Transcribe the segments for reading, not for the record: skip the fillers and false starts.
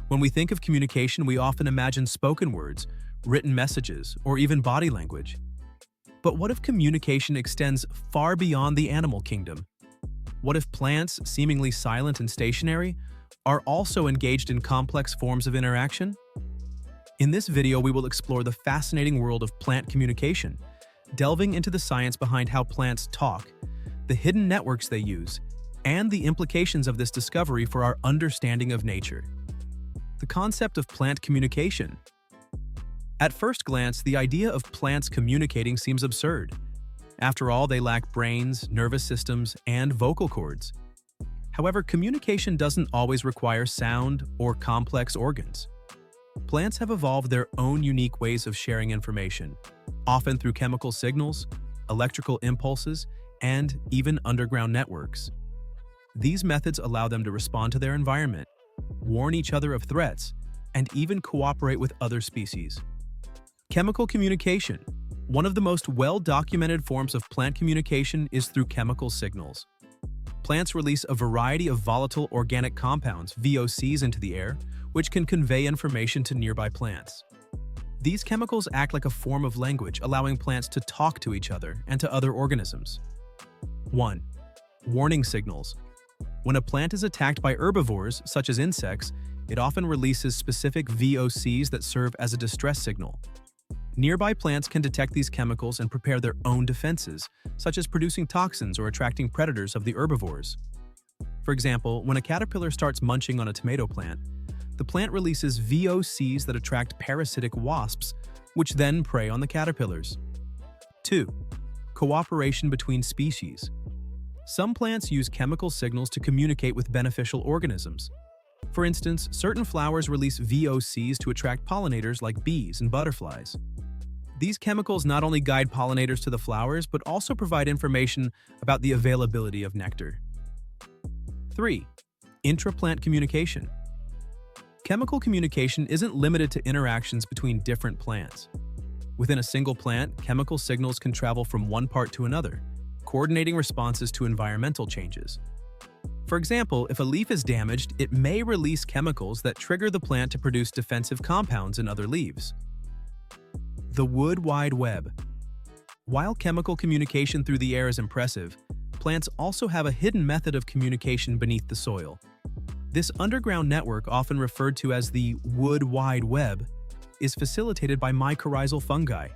When we think of communication, we often imagine spoken words, written messages, or even body language. But what if communication extends far beyond the animal kingdom? What if plants, seemingly silent and stationary, are also engaged in complex forms of interaction? In this video, we will explore the fascinating world of plant communication, delving into the science behind how plants talk, the hidden networks they use, and the implications of this discovery for our understanding of nature. The concept of plant communication. At first glance, the idea of plants communicating seems absurd. After all, they lack brains, nervous systems, and vocal cords. However, communication doesn't always require sound or complex organs. Plants have evolved their own unique ways of sharing information, often through chemical signals, electrical impulses, and even underground networks. These methods allow them to respond to their environment, warn each other of threats, and even cooperate with other species. Chemical communication. One of the most well-documented forms of plant communication is through chemical signals. Plants release a variety of volatile organic compounds, VOCs, into the air, which can convey information to nearby plants. These chemicals act like a form of language, allowing plants to talk to each other and to other organisms. 1. Warning signals. When a plant is attacked by herbivores, such as insects, it often releases specific VOCs that serve as a distress signal. Nearby plants can detect these chemicals and prepare their own defenses, such as producing toxins or attracting predators of the herbivores. For example, when a caterpillar starts munching on a tomato plant, the plant releases VOCs that attract parasitic wasps, which then prey on the caterpillars. 2. Cooperation between species. Some plants use chemical signals to communicate with beneficial organisms. For instance, certain flowers release VOCs to attract pollinators like bees and butterflies. These chemicals not only guide pollinators to the flowers, but also provide information about the availability of nectar. 3. Intraplant communication. Chemical communication isn't limited to interactions between different plants. Within a single plant, chemical signals can travel from one part to another, coordinating responses to environmental changes. For example, if a leaf is damaged, it may release chemicals that trigger the plant to produce defensive compounds in other leaves. The Wood Wide Web. While chemical communication through the air is impressive, plants also have a hidden method of communication beneath the soil. This underground network, often referred to as the Wood Wide Web, is facilitated by mycorrhizal fungi.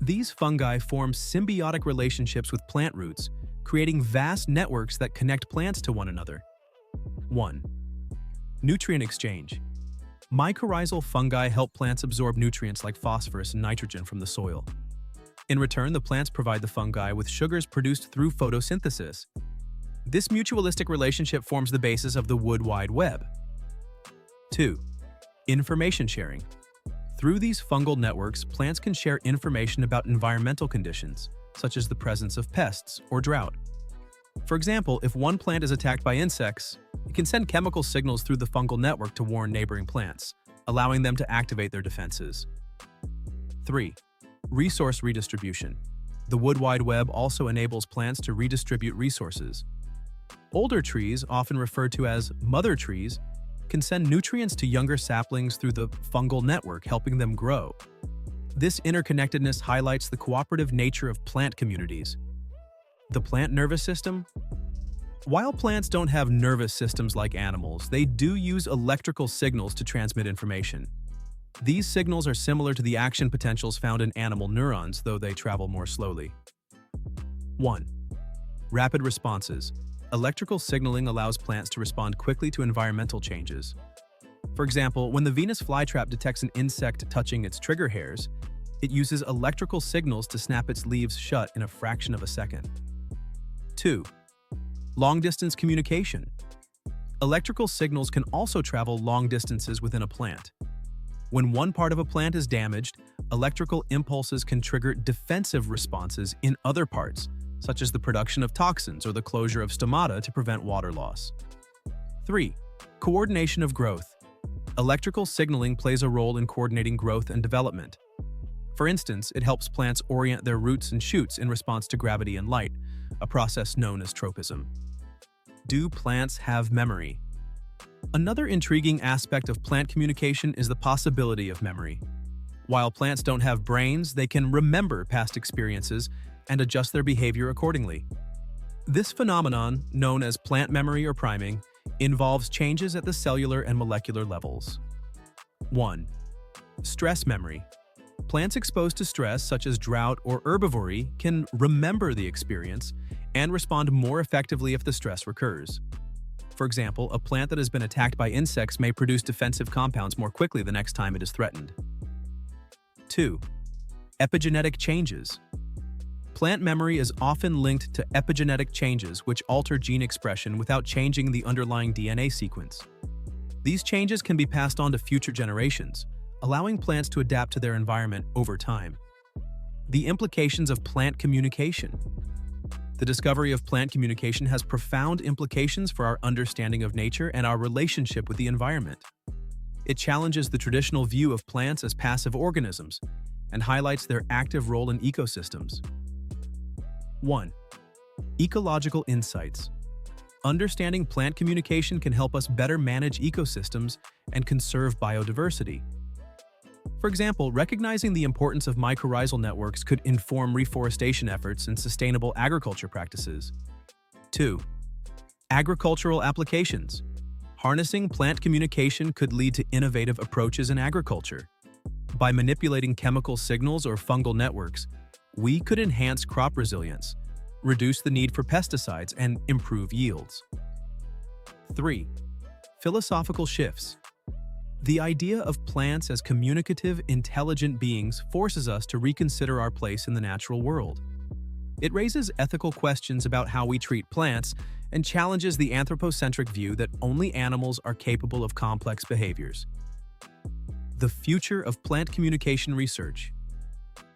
These fungi form symbiotic relationships with plant roots, creating vast networks that connect plants to one another. 1. Nutrient exchange. Mycorrhizal fungi help plants absorb nutrients like phosphorus and nitrogen from the soil. In return, the plants provide the fungi with sugars produced through photosynthesis. This mutualistic relationship forms the basis of the Wood Wide Web. 2. Information sharing. Through these fungal networks, plants can share information about environmental conditions, such as the presence of pests or drought. For example, if one plant is attacked by insects, it can send chemical signals through the fungal network to warn neighboring plants, allowing them to activate their defenses. 3. Resource redistribution. The Wood Wide Web also enables plants to redistribute resources. Older trees, often referred to as mother trees, can send nutrients to younger saplings through the fungal network, helping them grow. This interconnectedness highlights the cooperative nature of plant communities. The plant nervous system. While plants don't have nervous systems like animals, they do use electrical signals to transmit information. These signals are similar to the action potentials found in animal neurons, though they travel more slowly. 1. Rapid responses. Electrical signaling allows plants to respond quickly to environmental changes. For example, when the Venus flytrap detects an insect touching its trigger hairs, it uses electrical signals to snap its leaves shut in a fraction of a second. 2. Long-distance communication. Electrical signals can also travel long distances within a plant. When one part of a plant is damaged, electrical impulses can trigger defensive responses in other parts, such as the production of toxins or the closure of stomata to prevent water loss. 3. Coordination of growth. Electrical signaling plays a role in coordinating growth and development. For instance, it helps plants orient their roots and shoots in response to gravity and light, a process known as tropism. Do plants have memory? Another intriguing aspect of plant communication is the possibility of memory. While plants don't have brains, they can remember past experiences and adjust their behavior accordingly. This phenomenon, known as plant memory or priming, involves changes at the cellular and molecular levels. 1. Stress memory. Plants exposed to stress, such as drought or herbivory, can remember the experience and respond more effectively if the stress recurs. For example, a plant that has been attacked by insects may produce defensive compounds more quickly the next time it is threatened. 2. Epigenetic changes. Plant memory is often linked to epigenetic changes which alter gene expression without changing the underlying DNA sequence. These changes can be passed on to future generations, allowing plants to adapt to their environment over time. The implications of plant communication. The discovery of plant communication has profound implications for our understanding of nature and our relationship with the environment. It challenges the traditional view of plants as passive organisms and highlights their active role in ecosystems. 1. Ecological insights. Understanding plant communication can help us better manage ecosystems and conserve biodiversity. For example, recognizing the importance of mycorrhizal networks could inform reforestation efforts and sustainable agriculture practices. 2. Agricultural applications. Harnessing plant communication could lead to innovative approaches in agriculture. By manipulating chemical signals or fungal networks, we could enhance crop resilience, reduce the need for pesticides, and improve yields. 3. Philosophical shifts. The idea of plants as communicative, intelligent beings forces us to reconsider our place in the natural world. It raises ethical questions about how we treat plants and challenges the anthropocentric view that only animals are capable of complex behaviors. The future of plant communication research.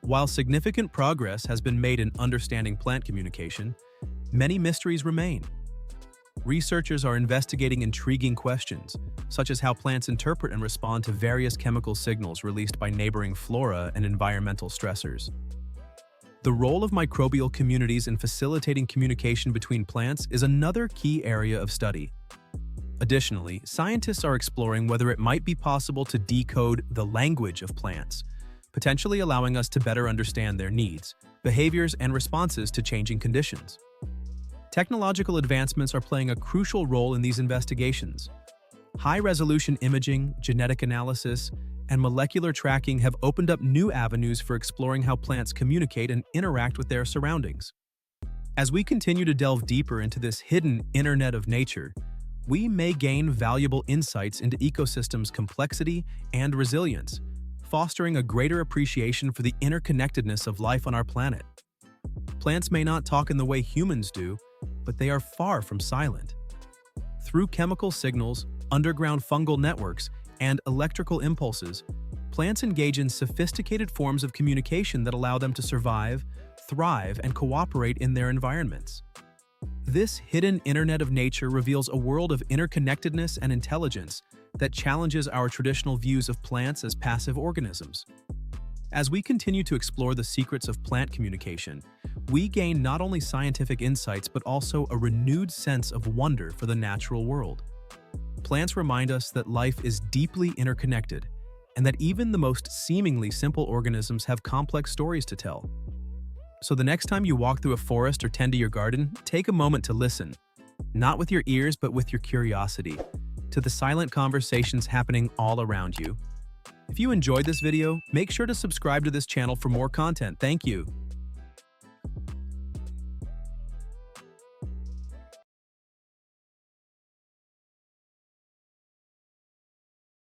While significant progress has been made in understanding plant communication, many mysteries remain. Researchers are investigating intriguing questions, such as how plants interpret and respond to various chemical signals released by neighboring flora and environmental stressors. The role of microbial communities in facilitating communication between plants is another key area of study. Additionally, scientists are exploring whether it might be possible to decode the language of plants, potentially allowing us to better understand their needs, behaviors, and responses to changing conditions. Technological advancements are playing a crucial role in these investigations. High-resolution imaging, genetic analysis, and molecular tracking have opened up new avenues for exploring how plants communicate and interact with their surroundings. As we continue to delve deeper into this hidden Internet of Nature, we may gain valuable insights into ecosystems' complexity and resilience, fostering a greater appreciation for the interconnectedness of life on our planet. Plants may not talk in the way humans do, but they are far from silent. Through chemical signals, underground fungal networks, and electrical impulses, plants engage in sophisticated forms of communication that allow them to survive, thrive, and cooperate in their environments. This hidden Internet of Nature reveals a world of interconnectedness and intelligence that challenges our traditional views of plants as passive organisms. As we continue to explore the secrets of plant communication, we gain not only scientific insights but also a renewed sense of wonder for the natural world. Plants remind us that life is deeply interconnected and that even the most seemingly simple organisms have complex stories to tell. So the next time you walk through a forest or tend to your garden, take a moment to listen, not with your ears but with your curiosity, to the silent conversations happening all around you. If you enjoyed this video, make sure to subscribe to this channel for more content. Thank you.